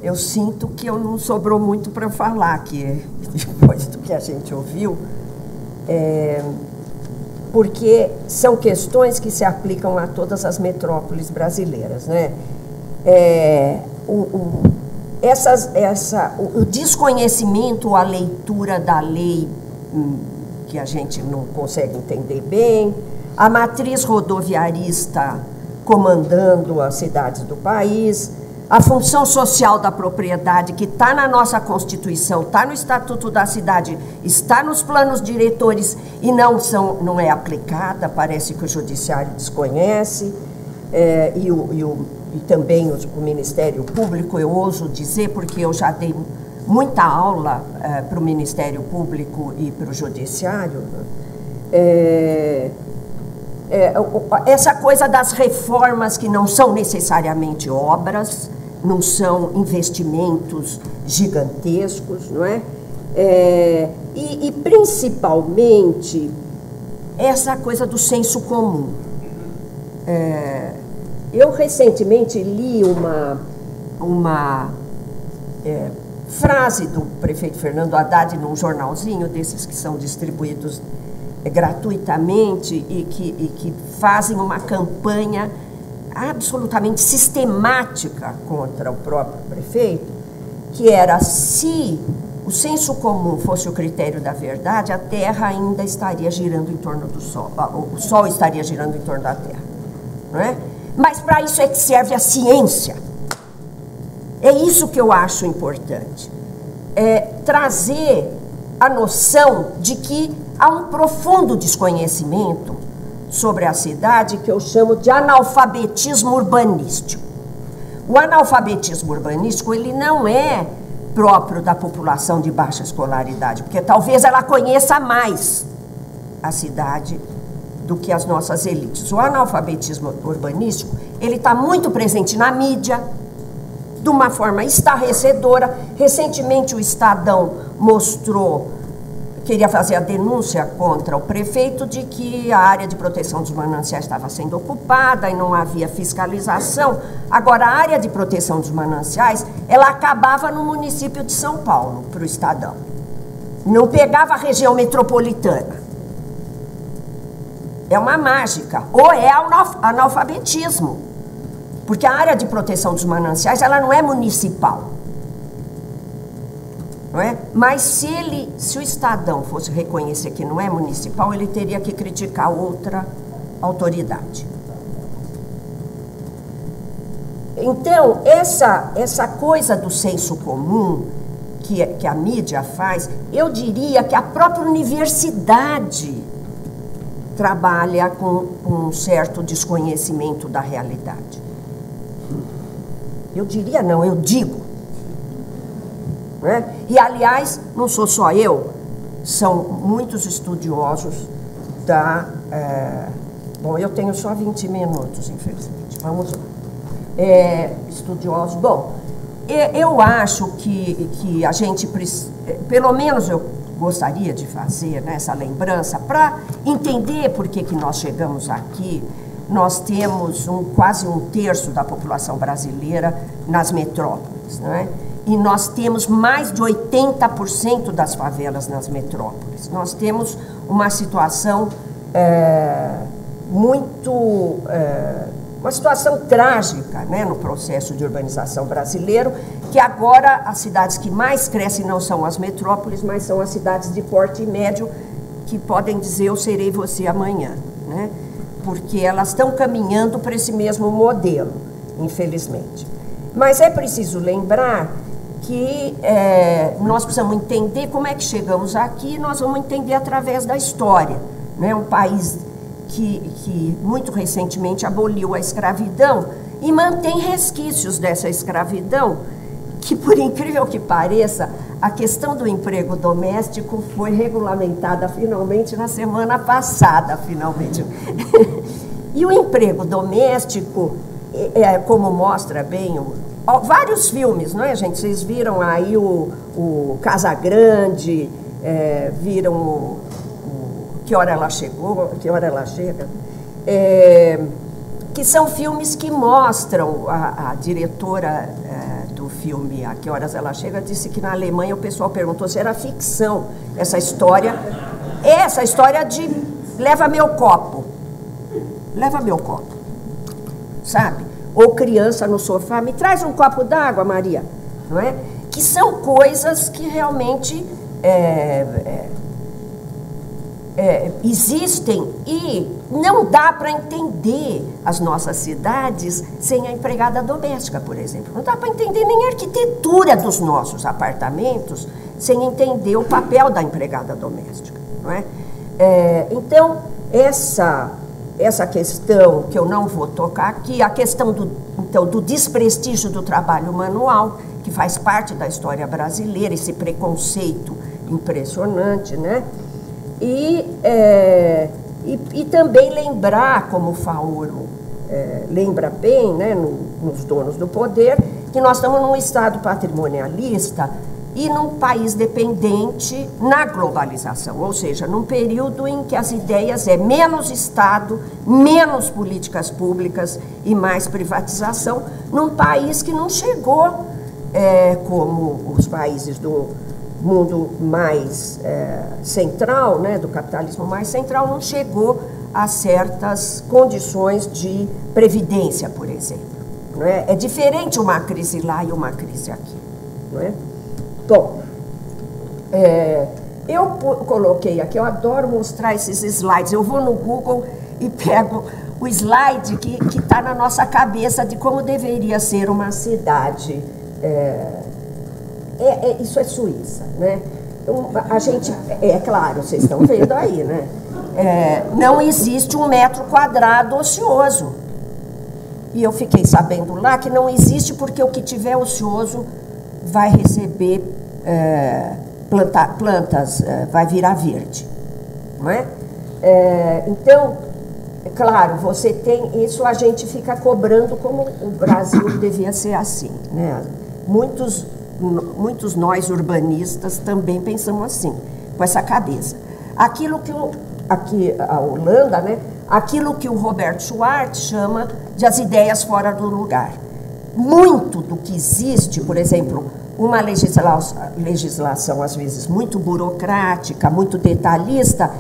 eu sinto que eu não sobrou muito para falar aqui, depois do que a gente ouviu, porque são questões que se aplicam a todas as metrópoles brasileiras, né? O desconhecimento, a leitura da lei que a gente não consegue entender bem, a matriz rodoviarista comandando as cidades do país, a função social da propriedade que está na nossa Constituição, está no Estatuto da Cidade, está nos planos diretores e não é aplicada, parece que o Judiciário desconhece, e também o Ministério Público, eu ouso dizer, porque eu já dei muita aula para o Ministério Público e para o Judiciário, essa coisa das reformas que não são necessariamente obras, não são investimentos gigantescos, não é? E principalmente essa coisa do senso comum. Eu recentemente li uma frase do prefeito Fernando Haddad num jornalzinho desses que são distribuídos gratuitamente e que fazem uma campanha absolutamente sistemática contra o próprio prefeito, que era: se o senso comum fosse o critério da verdade, a Terra ainda estaria girando em torno do Sol, o Sol estaria girando em torno da Terra, não é? Mas para isso é que serve a ciência. É isso que eu acho importante, trazer a noção de que há um profundo desconhecimento sobre a cidade que eu chamo de analfabetismo urbanístico. O analfabetismo urbanístico, ele não é próprio da população de baixa escolaridade, porque talvez ela conheça mais a cidade do que as nossas elites. O analfabetismo urbanístico, ele está muito presente na mídia, de uma forma estarrecedora. Recentemente o Estadão queria fazer a denúncia contra o prefeito de que a área de proteção dos mananciais estava sendo ocupada e não havia fiscalização. Agora, a área de proteção dos mananciais, ela acabava no município de São Paulo, para o Estadão. Não pegava a região metropolitana. É uma mágica. Ou é analfabetismo. Porque a área de proteção dos mananciais, ela não é municipal. Não é? Mas se o Estadão fosse reconhecer que não é municipal, ele teria que criticar outra autoridade. Então, essa coisa do senso comum que a mídia faz, eu diria que a própria universidade trabalha com um certo desconhecimento da realidade. Eu diria não, eu digo. Né? E, aliás, não sou só eu, são muitos estudiosos da... bom, eu tenho só 20 minutos, infelizmente. Vamos lá. Estudiosos... Bom, eu acho que a gente... Pelo menos eu gostaria de fazer, né, essa lembrança para entender por que nós chegamos aqui. Nós temos quase um terço da população brasileira nas metrópoles, não é? E nós temos mais de 80% das favelas nas metrópoles. Nós temos uma situação uma situação trágica, né, no processo de urbanização brasileiro, que agora as cidades que mais crescem não são as metrópoles, mas são as cidades de porte médio, que podem dizer eu serei você amanhã, né? Porque elas estão caminhando para esse mesmo modelo, infelizmente. Mas é preciso lembrar que nós precisamos entender como é que chegamos aqui, nós vamos entender através da história, né? Um país que muito recentemente aboliu a escravidão e mantém resquícios dessa escravidão, que, por incrível que pareça, a questão do emprego doméstico foi regulamentada finalmente na semana passada, finalmente. E o emprego doméstico, como mostra bem vários filmes, não é, gente? Vocês viram aí o Casagrande, viram Que Hora Ela Chegou, Que Hora Ela Chega, que são filmes que mostram, a diretora do filme A Que Horas Ela Chega, disse que na Alemanha o pessoal perguntou se era ficção essa história. Essa história de leva meu copo, sabe? Ou criança no sofá, me traz um copo d'água, Maria, não é? Que são coisas que realmente existem e não dá para entender as nossas cidades sem a empregada doméstica, por exemplo. Não dá para entender nem a arquitetura dos nossos apartamentos sem entender o papel da empregada doméstica, não é? Então, essa questão que eu não vou tocar aqui, a questão do desprestígio do trabalho manual, que faz parte da história brasileira, esse preconceito impressionante, né? E também lembrar, como o Faoro lembra bem, né, nos Donos do Poder, que nós estamos num Estado patrimonialista e num país dependente na globalização, ou seja, num período em que as ideias é menos Estado, menos políticas públicas e mais privatização, num país que não chegou, como os países do mundo mais central, né, do capitalismo mais central, não chegou a certas condições de previdência, por exemplo. Não é? É diferente uma crise lá e uma crise aqui. Não é? Bom, eu coloquei aqui, eu adoro mostrar esses slides. Eu vou no Google e pego o slide que está na nossa cabeça de como deveria ser uma cidade. Isso é Suíça, né? Então, a gente, claro, vocês estão vendo aí, né? Não existe 1 metro quadrado ocioso. E eu fiquei sabendo lá que não existe porque o que tiver ocioso vai receber plantas, vai virar verde, não é? Então, claro, você tem isso, a gente fica cobrando como o Brasil devia ser assim, né? Muitos nós urbanistas também pensamos assim, com essa cabeça. Aquilo que aqui a Holanda, né? Aquilo que o Robert Schwartz chama de as ideias fora do lugar. Muito do que existe, por exemplo, uma legislação às vezes muito burocrática, muito detalhista,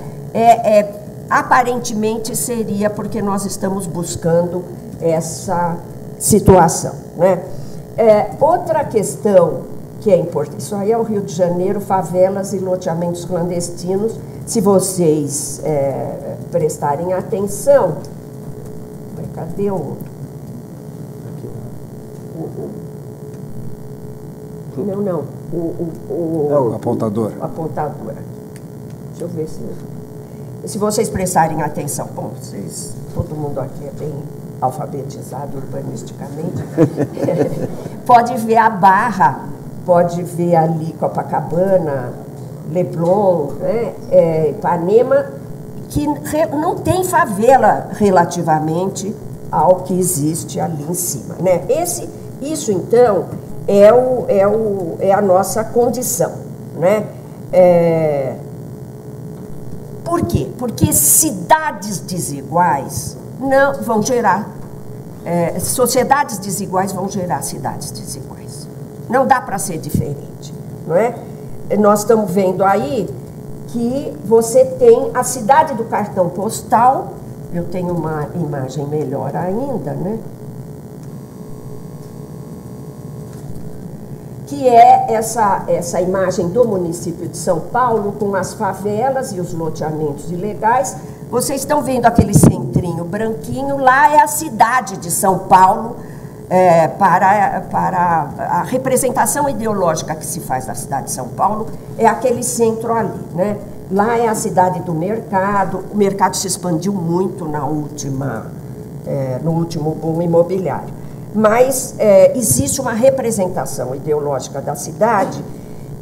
aparentemente seria porque nós estamos buscando essa situação, né? Outra questão que é importante, isso aí é o Rio de Janeiro, favelas e loteamentos clandestinos. Se vocês prestarem atenção, cadê o apontador. O apontador. Deixa eu ver se vocês prestarem atenção. Bom, todo mundo aqui é bem alfabetizado urbanisticamente. Pode ver a Barra, pode ver ali Copacabana, Leblon, né, Ipanema, que não tem favela relativamente ao que existe ali em cima, né? Isso então é a nossa condição, né? Por quê? Porque cidades desiguais não vão gerar sociedades desiguais vão gerar cidades desiguais. Não dá para ser diferente, não é? Nós estamos vendo aí que você tem a cidade do cartão postal. Eu tenho uma imagem melhor ainda, né? Que é essa imagem do município de São Paulo, com as favelas e os loteamentos ilegais. Vocês estão vendo aquele centrinho branquinho, lá é a cidade de São Paulo, para a representação ideológica que se faz da cidade de São Paulo, é aquele centro ali, né? Lá é a cidade do mercado, o mercado se expandiu muito no último boom imobiliário. Mas existe uma representação ideológica da cidade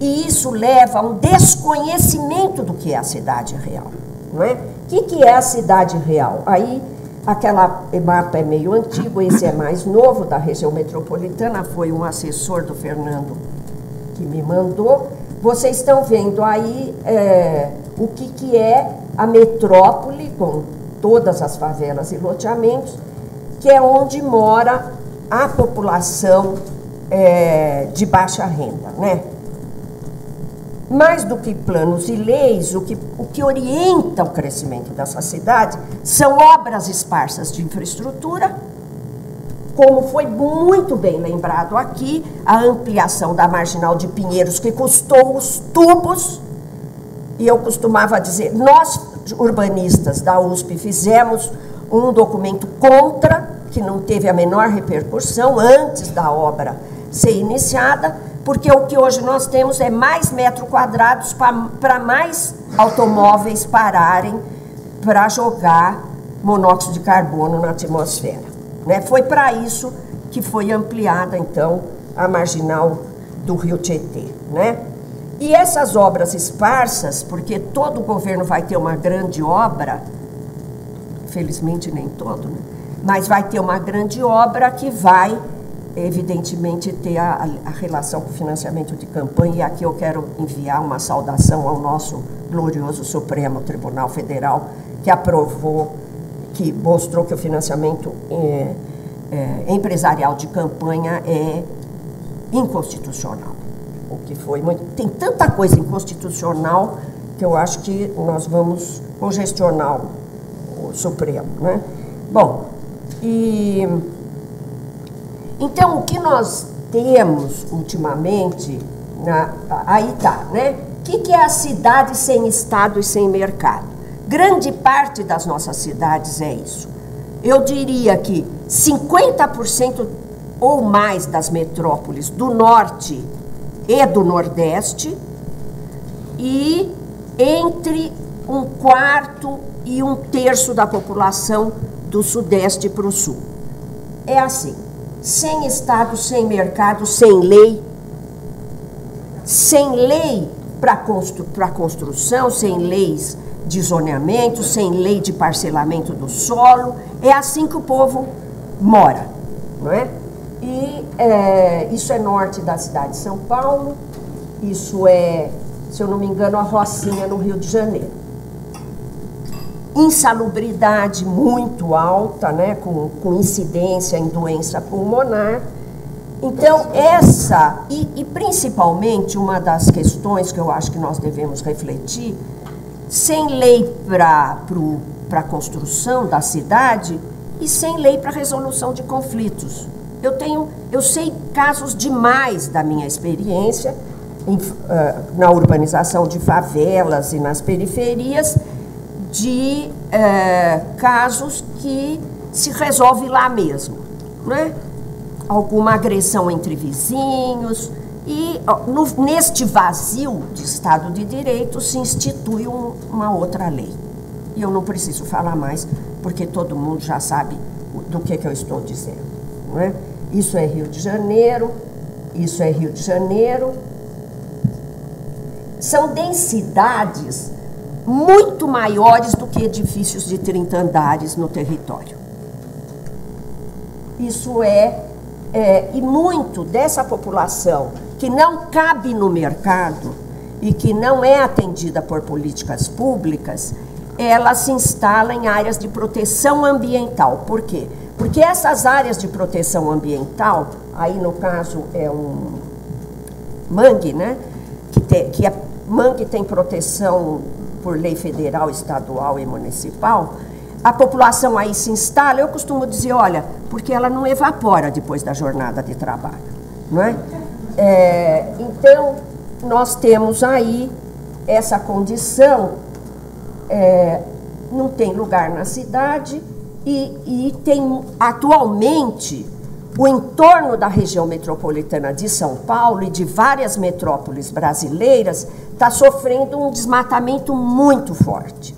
e isso leva a um desconhecimento do que é a cidade real, não é? O que é a cidade real? Aí, aquela mapa é meio antigo, esse é mais novo, da região metropolitana, foi um assessor do Fernando que me mandou. Vocês estão vendo aí o que é a metrópole, com todas as favelas e loteamentos, que é onde mora a população de baixa renda, né? Mais do que planos e leis, o que orienta o crescimento dessa cidade são obras esparsas de infraestrutura, como foi muito bem lembrado aqui, a ampliação da Marginal de Pinheiros, que custou os tubos, e eu costumava dizer, nós, urbanistas da USP, fizemos um documento contra, que não teve a menor repercussão antes da obra ser iniciada, porque o que hoje nós temos é mais metros quadrados para mais automóveis pararem para jogar monóxido de carbono na atmosfera, né? Foi para isso que foi ampliada, então, a marginal do Rio Tietê, né? E essas obras esparsas, porque todo governo vai ter uma grande obra, felizmente nem todo, né? Mas vai ter uma grande obra que vai, evidentemente, ter a relação com o financiamento de campanha, e aqui eu quero enviar uma saudação ao nosso glorioso Supremo Tribunal Federal, que aprovou, que mostrou que o financiamento empresarial de campanha é inconstitucional. O que foi muito... Tem tanta coisa inconstitucional que eu acho que nós vamos congestionar o Supremo, né? Bom, então, o que nós temos ultimamente, aí tá, né? O que é a cidade sem Estado e sem mercado? Grande parte das nossas cidades é isso. Eu diria que 50% ou mais das metrópoles do Norte e do Nordeste, e entre 1/4 e 1/3 da população do Sudeste para o Sul. É assim, sem Estado, sem mercado, sem lei para construção, sem leis de zoneamento, sem lei de parcelamento do solo. É assim que o povo mora, não é? E isso é norte da cidade de São Paulo, isso é, se eu não me engano, a Rocinha, no Rio de Janeiro. Insalubridade muito alta, né, com incidência em doença pulmonar. Então, e principalmente uma das questões que eu acho que nós devemos refletir, sem lei para a construção da cidade e sem lei para a resolução de conflitos. Eu sei casos demais da minha experiência na urbanização de favelas e nas periferias, de casos que se resolve lá mesmo, né? Alguma agressão entre vizinhos, e neste vazio de Estado de Direito se institui uma outra lei. E eu não preciso falar mais, porque todo mundo já sabe do que eu estou dizendo, não é? Isso é Rio de Janeiro, isso é Rio de Janeiro. São densidades muito maiores do que edifícios de 30 andares no território. Isso e muito dessa população que não cabe no mercado e que não é atendida por políticas públicas, ela se instala em áreas de proteção ambiental. Por quê? Porque essas áreas de proteção ambiental, aí no caso é um mangue, né? Mangue tem proteção por lei federal, estadual e municipal. A população aí se instala, eu costumo dizer, olha, porque ela não evapora depois da jornada de trabalho, não é? Então, nós temos aí essa condição, não tem lugar na cidade e tem, atualmente, o entorno da região metropolitana de São Paulo e de várias metrópoles brasileiras está sofrendo um desmatamento muito forte.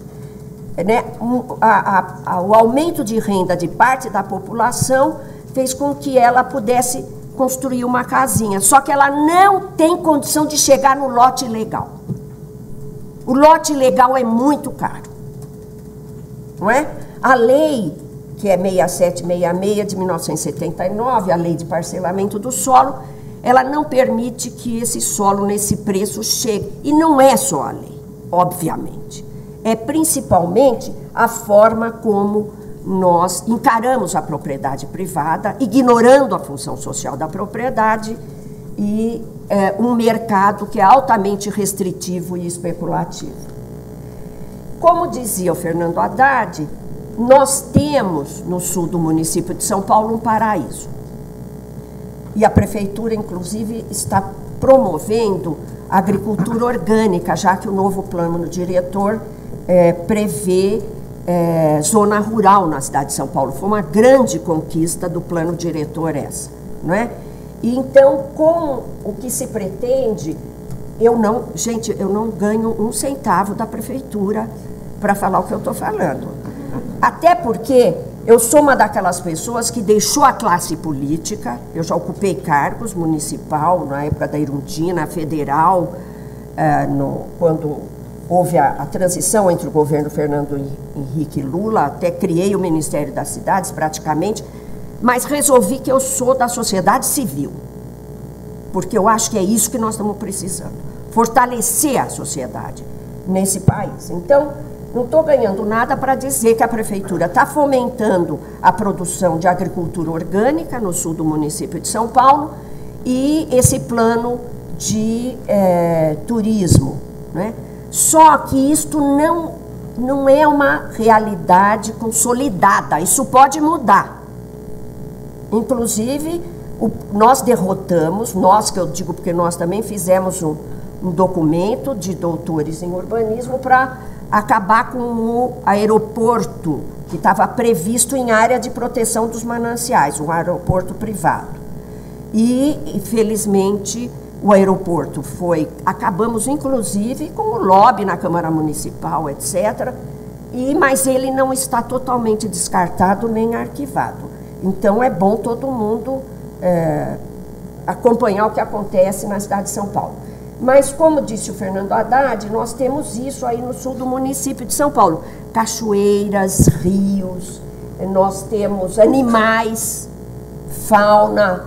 Né? O aumento de renda de parte da população fez com que ela pudesse construir uma casinha, só que ela não tem condição de chegar no lote legal. O lote legal é muito caro, não é? A lei, que é 6766 de 1979, a lei de parcelamento do solo, ela não permite que esse solo nesse preço chegue. E não é só a lei, obviamente. É principalmente a forma como nós encaramos a propriedade privada, ignorando a função social da propriedade e um mercado que é altamente restritivo e especulativo. Como dizia o Fernando Haddad, nós temos no sul do município de São Paulo um paraíso. E a prefeitura, inclusive, está promovendo a agricultura orgânica, já que o novo plano diretor prevê zona rural na cidade de São Paulo. Foi uma grande conquista do plano diretor essa, não é? E então, com o que se pretende, eu não ganho um centavo da prefeitura para falar o que eu estou falando. Até porque eu sou uma daquelas pessoas que deixou a classe política, eu já ocupei cargos municipal, na época da Irundina, federal, quando houve a transição entre o governo Fernando Henrique e Lula, até criei o Ministério das Cidades, praticamente, mas resolvi que eu sou da sociedade civil, porque eu acho que é isso que nós estamos precisando, fortalecer a sociedade nesse país. Então, não estou ganhando nada para dizer que a prefeitura está fomentando a produção de agricultura orgânica no sul do município de São Paulo e esse plano de turismo, né? Só que isto não é uma realidade consolidada, isso pode mudar. Inclusive, nós derrotamos, nós que eu digo porque nós também fizemos um documento de doutores em urbanismo para acabar com o aeroporto que estava previsto em área de proteção dos mananciais, um aeroporto privado. E, infelizmente, o aeroporto acabamos inclusive com o lobby na Câmara Municipal, etc., mas ele não está totalmente descartado nem arquivado. Então, é bom todo mundo acompanhar o que acontece na cidade de São Paulo. Mas, como disse o Fernando Haddad, nós temos isso aí no sul do município de São Paulo. Cachoeiras, rios, nós temos animais, fauna,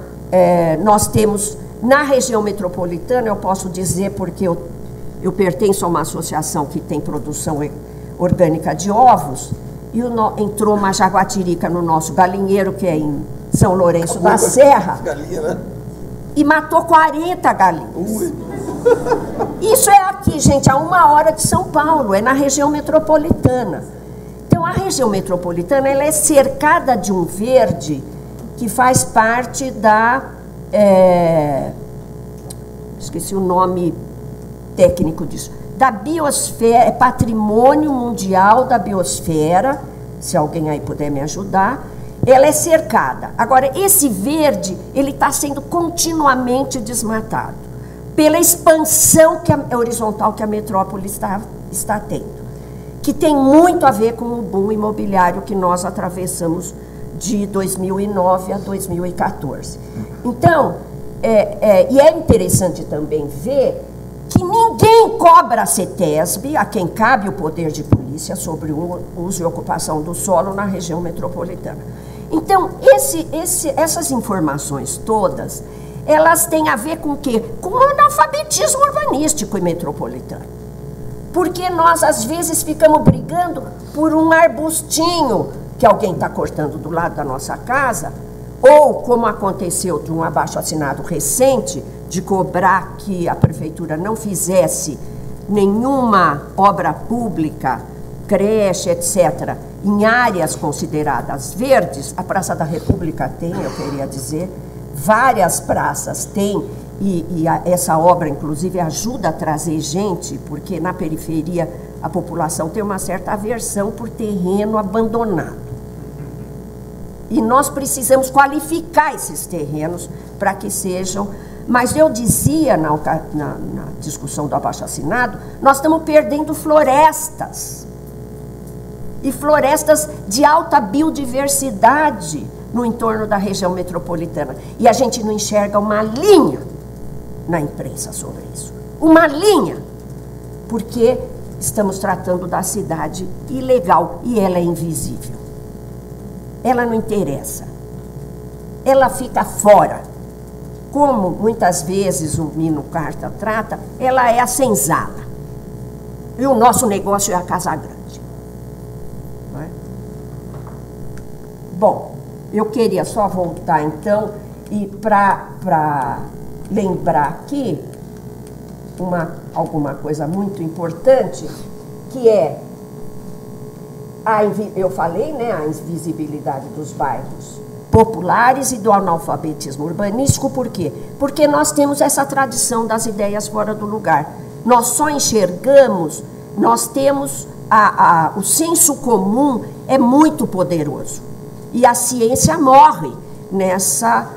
nós temos, na região metropolitana, eu posso dizer porque eu pertenço a uma associação que tem produção orgânica de ovos, e entrou uma jaguatirica no nosso galinheiro, que é em São Lourenço da Serra, e matou 40 galinhas. Isso é aqui, gente, a 1 hora de São Paulo, é na região metropolitana. Então, a região metropolitana ela é cercada de um verde que faz parte da... esqueci o nome técnico disso. Da biosfera, é patrimônio mundial da biosfera, se alguém aí puder me ajudar. Ela é cercada. Agora, esse verde, ele está sendo continuamente desmatado pela expansão horizontal que a metrópole está tendo, que tem muito a ver com o boom imobiliário que nós atravessamos de 2009 a 2014. Então, e é interessante também ver que ninguém cobra a CETESB, a quem cabe o poder de polícia sobre o uso e ocupação do solo na região metropolitana. Então, essas informações todas, elas têm a ver com o quê? Com o analfabetismo urbanístico e metropolitano. Porque nós, às vezes, ficamos brigando por um arbustinho que alguém está cortando do lado da nossa casa, ou, como aconteceu de um abaixo-assinado recente, de cobrar que a prefeitura não fizesse nenhuma obra pública, creche, etc., em áreas consideradas verdes. A Praça da República tem, eu queria dizer, várias praças têm, essa obra, inclusive, ajuda a trazer gente, porque na periferia a população tem uma certa aversão por terreno abandonado. E nós precisamos qualificar esses terrenos para que sejam... Mas eu dizia na discussão do abaixo-assinado, nós estamos perdendo florestas. E florestas de alta biodiversidade no entorno da região metropolitana. E a gente não enxerga uma linha na imprensa sobre isso. Uma linha. Porque estamos tratando da cidade ilegal e ela é invisível. Ela não interessa. Ela fica fora. Como muitas vezes o Mino Carta trata, ela é a senzala. E o nosso negócio é a Casa Grande. Não é? Bom, eu queria só voltar, então, e para lembrar aqui alguma coisa muito importante, que é, eu falei, né, a invisibilidade dos bairros populares e do analfabetismo urbanístico. Por quê? Porque nós temos essa tradição das ideias fora do lugar. Nós só enxergamos, nós temos o senso comum é muito poderoso. E a ciência morre nessa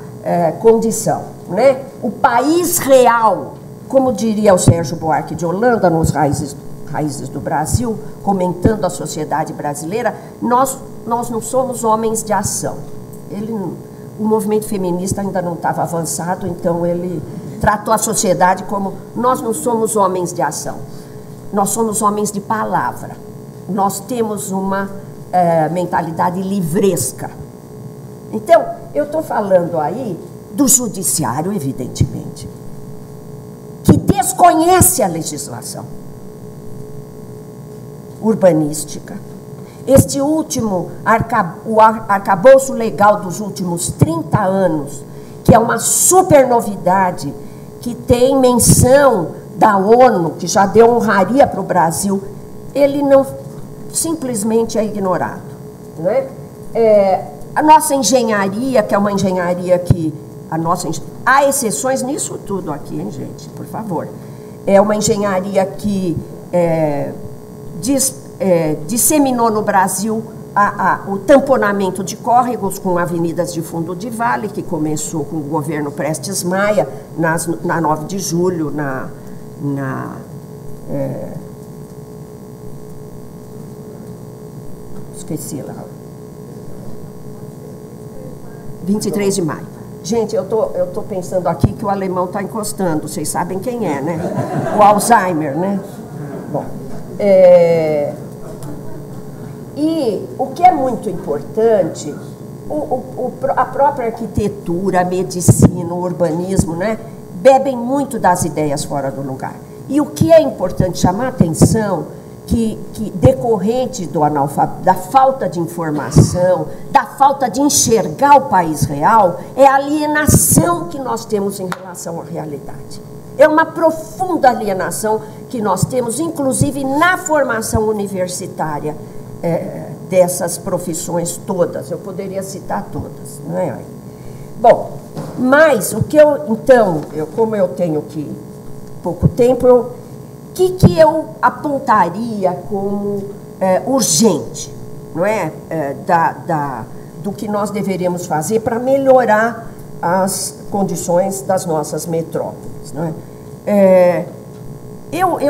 condição, né? O país real, como diria o Sérgio Buarque de Holanda, nos Raízes do Brasil, comentando a sociedade brasileira, nós não somos homens de ação. O movimento feminista ainda não estava avançado, então ele tratou a sociedade como: nós não somos homens de ação, nós somos homens de palavra. Nós temos uma mentalidade livresca. Então, eu estou falando aí do judiciário, evidentemente, que desconhece a legislação urbanística. Este último, o arcabouço legal dos últimos 30 anos, que é uma super novidade, que tem menção da ONU, que já deu honraria para o Brasil, ele não simplesmente é ignorado. Não é? A nossa engenharia, que é uma engenharia que... há exceções nisso tudo aqui, hein, gente? Por favor. É uma engenharia que disseminou no Brasil o tamponamento de córregos com avenidas de fundo de vale, que começou com o governo Prestes Maia, na 9 de julho, esqueci lá. 23 de maio. Gente, eu tô pensando aqui que o alemão está encostando. Vocês sabem quem é, né? O Alzheimer, né? Bom, e o que é muito importante, a própria arquitetura, a medicina, o urbanismo, né, bebem muito das ideias fora do lugar. E o que é importante chamar a atenção, que decorrente da falta de informação, da falta de enxergar o país real, é a alienação que nós temos em relação à realidade. É uma profunda alienação que nós temos, inclusive na formação universitária dessas profissões todas. Eu poderia citar todas, não é? Bom, mas o que como eu tenho pouco tempo, o que eu apontaria como urgente, não é? Do que nós deveríamos fazer para melhorar as condições das nossas metrópoles, não é?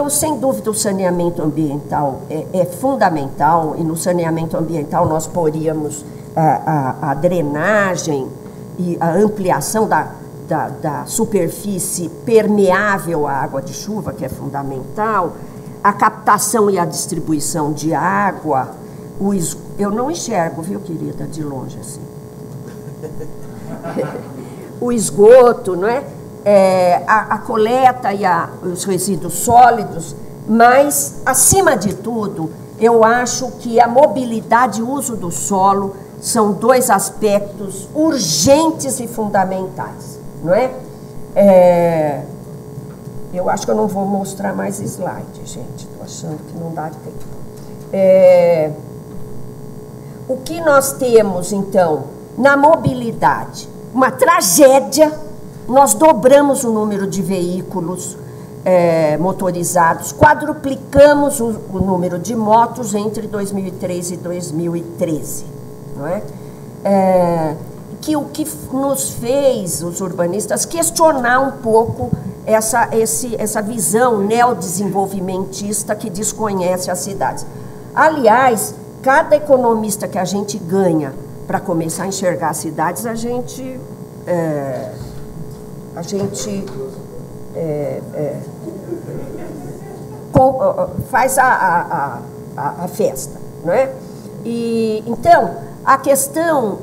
Sem dúvida, o saneamento ambiental é fundamental, e no saneamento ambiental nós poríamos a drenagem e a ampliação da superfície permeável à água de chuva, que é fundamental, a captação e a distribuição de água, eu não enxergo, viu, querida, de longe assim. O esgoto, não é? A coleta e os resíduos sólidos, mas, acima de tudo, eu acho que a mobilidade e o uso do solo são dois aspectos urgentes e fundamentais, não é? Eu acho que eu não vou mostrar mais slide, gente, estou achando que não dá tempo. O que nós temos, então, na mobilidade? Uma tragédia. Nós dobramos o número de veículos motorizados, quadruplicamos o número de motos entre 2003 e 2013. Não é? O que nos fez, os urbanistas, questionar um pouco essa visão neodesenvolvimentista que desconhece as cidades. Aliás, cada economista que a gente ganha para começar a enxergar as cidades, a gente faz a festa, não é? E, então, a questão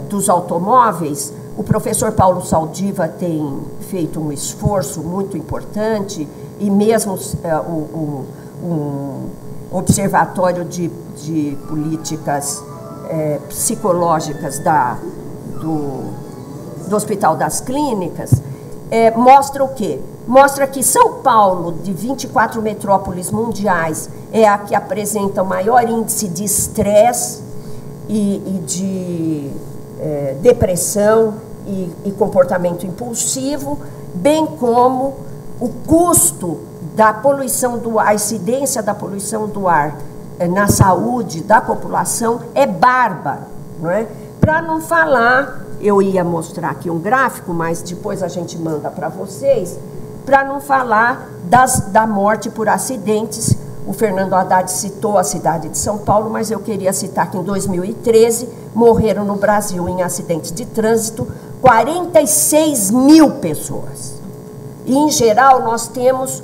dos automóveis, o professor Paulo Saldiva tem feito um esforço muito importante, e mesmo um observatório de políticas psicológicas do Hospital das Clínicas, mostra o quê? Mostra que São Paulo, de 24 metrópoles mundiais, é a que apresenta o maior índice de estresse e de depressão e comportamento impulsivo, bem como o custo da poluição do ar, a incidência da poluição do ar na saúde da população é bárbaro, não é? Para não falar, eu ia mostrar aqui um gráfico, mas depois a gente manda para vocês, para não falar da morte por acidentes. O Fernando Haddad citou a cidade de São Paulo, mas eu queria citar que em 2013 morreram no Brasil em acidentes de trânsito 46 mil pessoas. E, em geral, nós temos,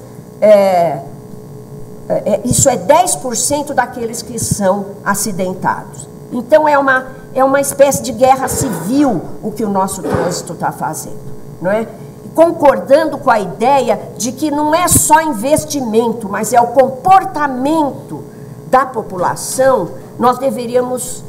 isso é 10% daqueles que são acidentados. Então, é uma espécie de guerra civil o que o nosso trânsito está fazendo, não é? Concordando com a ideia de que não é só investimento, mas é o comportamento da população. Nós deveríamos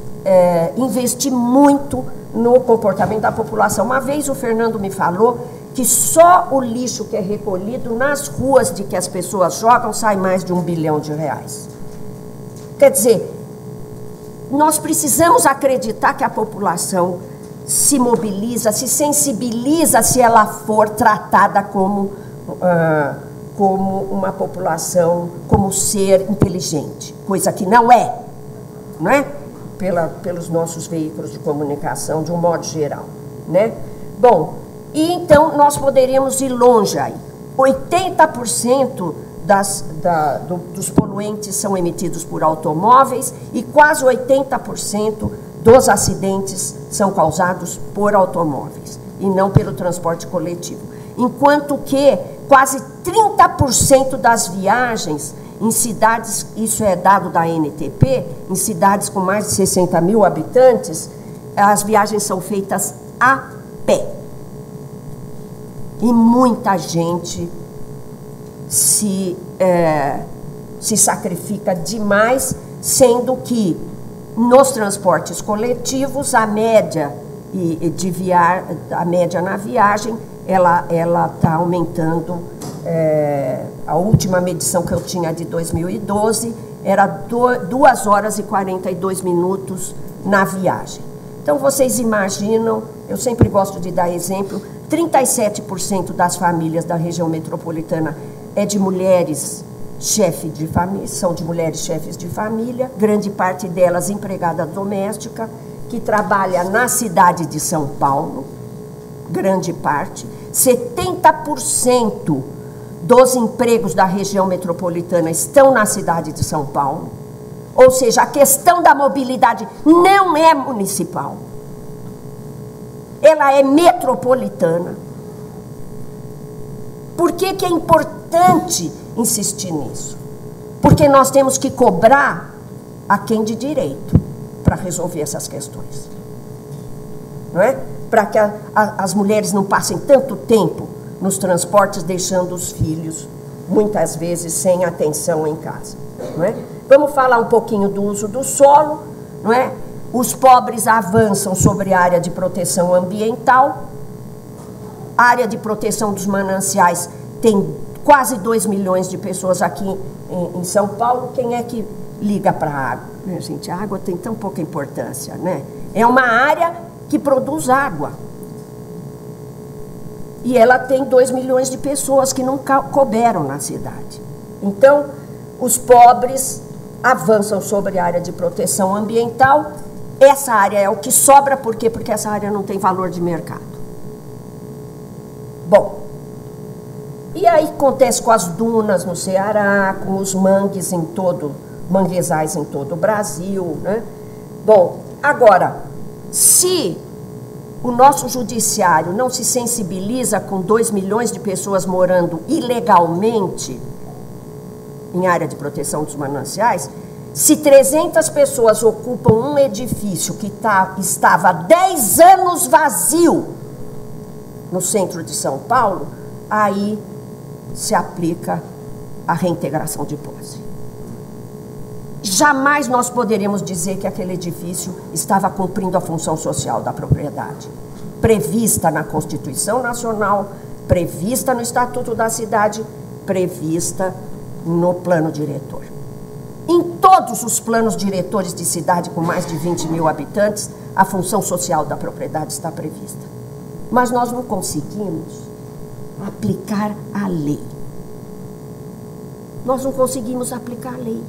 investir muito no comportamento da população. Uma vez o Fernando me falou que só o lixo que é recolhido nas ruas de que as pessoas jogam sai mais de R$1 bilhão. Quer dizer, nós precisamos acreditar que a população se mobiliza, se sensibiliza se ela for tratada como uma população, como ser inteligente, coisa que não é pelos nossos veículos de comunicação, de um modo geral, né? Bom, e então nós poderíamos ir longe aí. 80% dos poluentes são emitidos por automóveis e quase 80% dos acidentes são causados por automóveis e não pelo transporte coletivo. Enquanto que quase 30% das viagens em cidades, isso é dado da ANTP, em cidades com mais de 60 mil habitantes, as viagens são feitas a pé. E muita gente se sacrifica demais, sendo que nos transportes coletivos a média na viagem ela está aumentando. A última medição que eu tinha de 2012 era 2 horas e 42 minutos na viagem. Então vocês imaginam, eu sempre gosto de dar exemplo, 37% das famílias da região metropolitana é de mulheres chefes de família, são de mulheres chefes de família, grande parte delas empregada doméstica, que trabalha na cidade de São Paulo, grande parte. 70% dos empregos da região metropolitana estão na cidade de São Paulo. Ou seja, a questão da mobilidade não é municipal. Ela é metropolitana. Por que que é importante insistir nisso? Porque nós temos que cobrar a quem de direito para resolver essas questões. Não é? Para que as mulheres não passem tanto tempo nos transportes, deixando os filhos, muitas vezes, sem atenção em casa. Não é? Vamos falar um pouquinho do uso do solo. Não é? Os pobres avançam sobre a área de proteção ambiental. A área de proteção dos mananciais tem quase 2 milhões de pessoas aqui em São Paulo. Quem é que liga para a água? Gente, a água tem tão pouca importância, né? É uma área que produz água. E ela tem 2 milhões de pessoas que não couberam na cidade. Então, os pobres avançam sobre a área de proteção ambiental. Essa área é o que sobra, por quê? Porque essa área não tem valor de mercado. Bom, e aí acontece com as dunas no Ceará, com os manguezais em todo o Brasil, né? Bom, agora, se o nosso judiciário não se sensibiliza com 2 milhões de pessoas morando ilegalmente em área de proteção dos mananciais, se 300 pessoas ocupam um edifício que estava há 10 anos vazio no centro de São Paulo, aí se aplica a reintegração de posse. jamais nós poderíamos dizer que aquele edifício estava cumprindo a função social da propriedade, prevista na Constituição Nacional, prevista no Estatuto da Cidade, prevista no plano diretor. Em todos os planos diretores de cidade com mais de 20 mil habitantes, a função social da propriedade está prevista. Mas nós não conseguimos aplicar a lei. Nós não conseguimos aplicar a lei.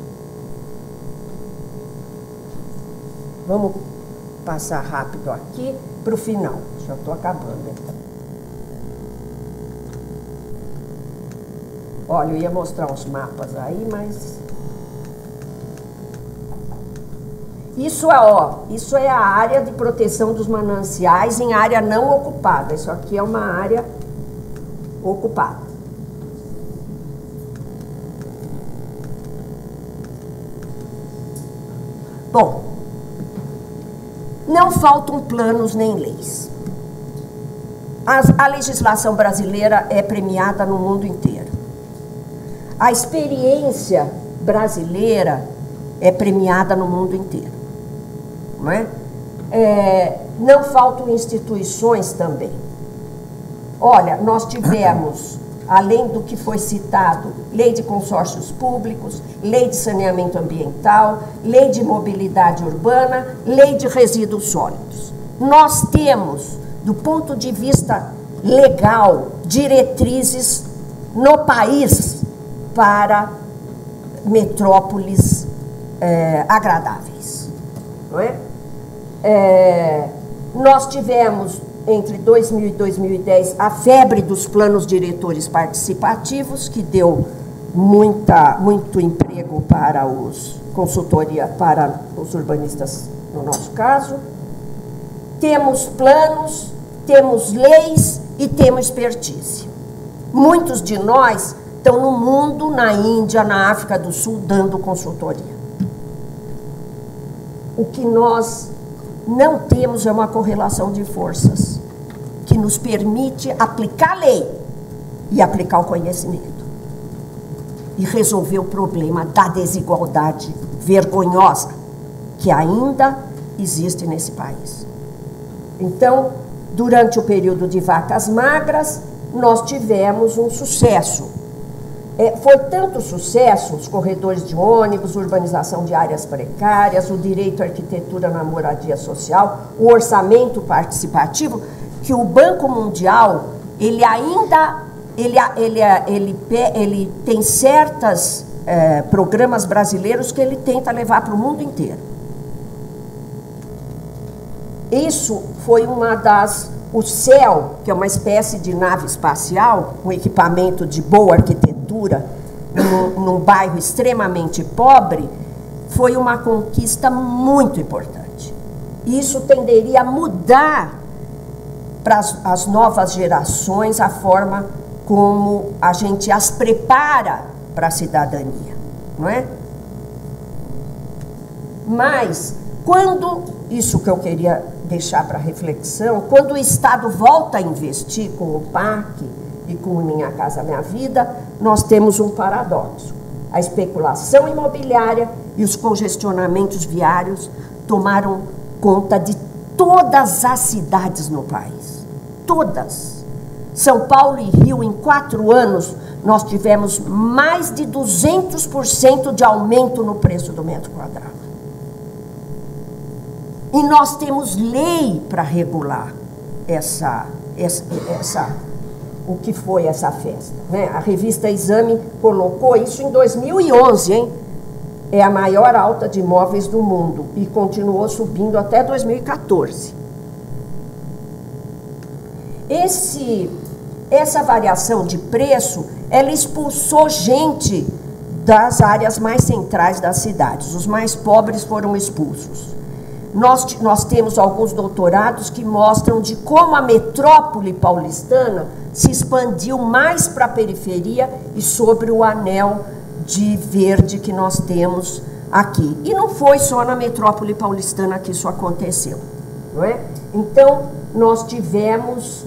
Vamos passar rápido aqui para o final. Já estou acabando, então. Olha, eu ia mostrar uns mapas aí, mas... Isso é a área de proteção dos mananciais em área não ocupada. Isso aqui é uma área ocupada. Bom, não faltam planos nem leis. A legislação brasileira é premiada no mundo inteiro. A experiência brasileira é premiada no mundo inteiro. Não é? Não faltam instituições também. Olha, nós tivemos, além do que foi citado, lei de consórcios públicos, lei de saneamento ambiental, lei de mobilidade urbana, lei de resíduos sólidos. Nós temos, do ponto de vista legal, diretrizes no país para metrópoles agradáveis. Não é? Nós tivemos, entre 2000 e 2010, a febre dos planos diretores participativos, que deu muito emprego para consultoria para os urbanistas, no nosso caso. Temos planos, temos leis e temos expertise. Muitos de nós estão no mundo, na Índia, na África do Sul, dando consultoria. O que nós não temos é uma correlação de forças que nos permite aplicar a lei e aplicar o conhecimento e resolver o problema da desigualdade vergonhosa que ainda existe nesse país. Então, durante o período de vacas magras, nós tivemos um sucesso. Foi tanto sucesso, os corredores de ônibus, urbanização de áreas precárias, o direito à arquitetura na moradia social, o orçamento participativo, que o Banco Mundial, ele tem certos programas brasileiros que ele tenta levar para o mundo inteiro. Isso foi uma das... O CEL, que é uma espécie de nave espacial, um equipamento de boa arquitetura, num bairro extremamente pobre, foi uma conquista muito importante. Isso tenderia a mudar para as novas gerações a forma como a gente as prepara para a cidadania, não é? Mas, isso que eu queria deixar para reflexão, quando o Estado volta a investir com o PAC e com o Minha Casa Minha Vida, nós temos um paradoxo. A especulação imobiliária e os congestionamentos viários tomaram conta de todas as cidades no país. Todas. São Paulo e Rio, em 4 anos, nós tivemos mais de 200% de aumento no preço do metro quadrado. E nós temos lei para regular o que foi essa festa, né? A revista Exame colocou isso em 2011, hein? É a maior alta de imóveis do mundo e continuou subindo até 2014. Essa variação de preço, ela expulsou gente das áreas mais centrais das cidades. Os mais pobres foram expulsos. Nós temos alguns doutorados que mostram de como a metrópole paulistana se expandiu mais para a periferia e sobre o anel de verde que nós temos aqui. E não foi só na metrópole paulistana que isso aconteceu, não é? Então, nós tivemos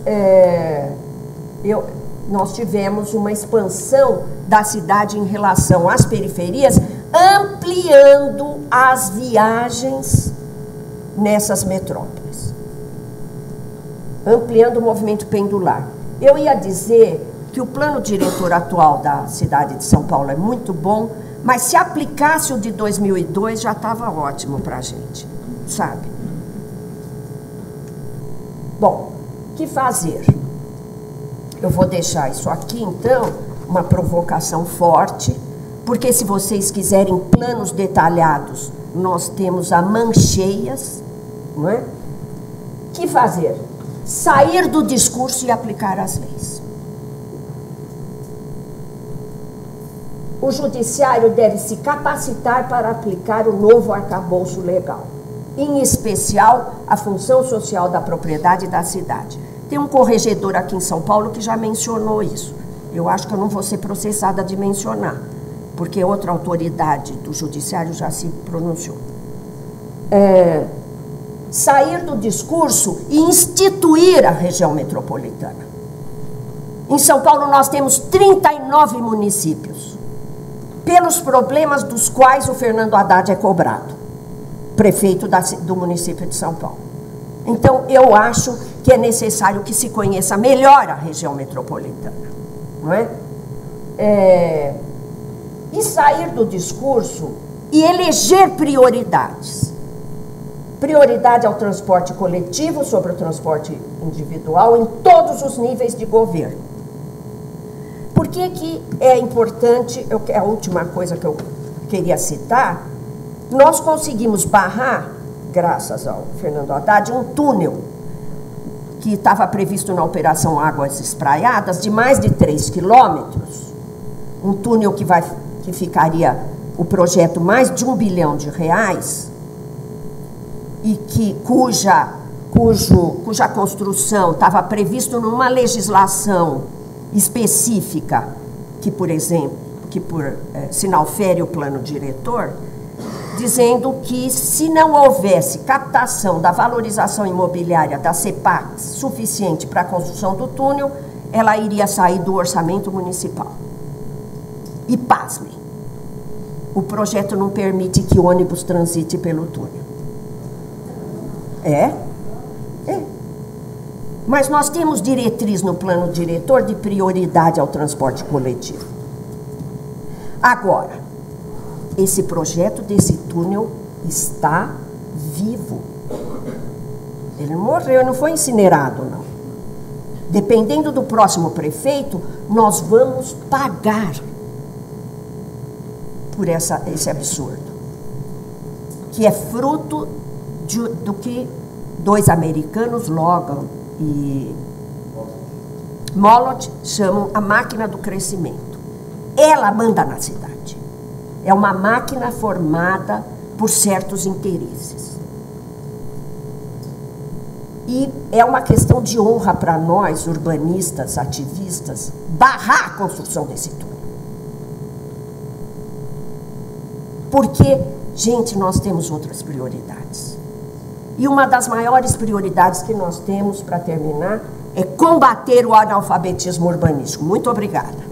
uma expansão da cidade em relação às periferias ampliando as viagens nessas metrópoles, ampliando o movimento pendular. Eu ia dizer que o plano diretor atual da cidade de São Paulo é muito bom, mas se aplicasse o de 2002 já estava ótimo para a gente, sabe? Bom, o que fazer? Eu vou deixar isso aqui, então, uma provocação forte, porque se vocês quiserem planos detalhados, nós temos a mancheias, não é? O que fazer? Sair do discurso e aplicar as leis. O judiciário deve se capacitar para aplicar o novo arcabouço legal, em especial a função social da propriedade da cidade. Tem um corregedor aqui em São Paulo que já mencionou isso. Eu acho que eu não vou ser processada de mencionar, porque outra autoridade do judiciário já se pronunciou. Sair do discurso e instituir a região metropolitana. Em São Paulo nós temos 39 municípios, pelos problemas dos quais o Fernando Haddad é cobrado, prefeito do município de São Paulo. Então, eu acho que é necessário que se conheça melhor a região metropolitana, não é? E sair do discurso e eleger prioridades. Prioridade ao transporte coletivo sobre o transporte individual em todos os níveis de governo. Por que é importante, a última coisa que eu queria citar, nós conseguimos barrar, graças ao Fernando Haddad, um túnel que estava previsto na Operação Águas Espraiadas, de mais de 3 quilômetros, um túnel que ficaria o projeto mais de R$1 bilhão, e cuja construção estava previsto numa legislação específica, que, por exemplo, sinal fere o plano diretor, dizendo que se não houvesse captação da valorização imobiliária da CEPAC suficiente para a construção do túnel, ela iria sair do orçamento municipal. E pasmem, o projeto não permite que o ônibus transite pelo túnel. É. Mas nós temos diretriz no plano diretor de prioridade ao transporte coletivo. Agora, esse projeto desse túnel está vivo. Ele não morreu, não foi incinerado, não. Dependendo do próximo prefeito, nós vamos pagar por esse absurdo, que é fruto do que dois americanos, Logan e Molot, chamam a máquina do crescimento. Ela manda na cidade. É uma máquina formada por certos interesses. E é uma questão de honra para nós, urbanistas, ativistas, barrar a construção desse túnel. Porque, gente, nós temos outras prioridades. E uma das maiores prioridades que nós temos, para terminar, é combater o analfabetismo urbanístico. Muito obrigada.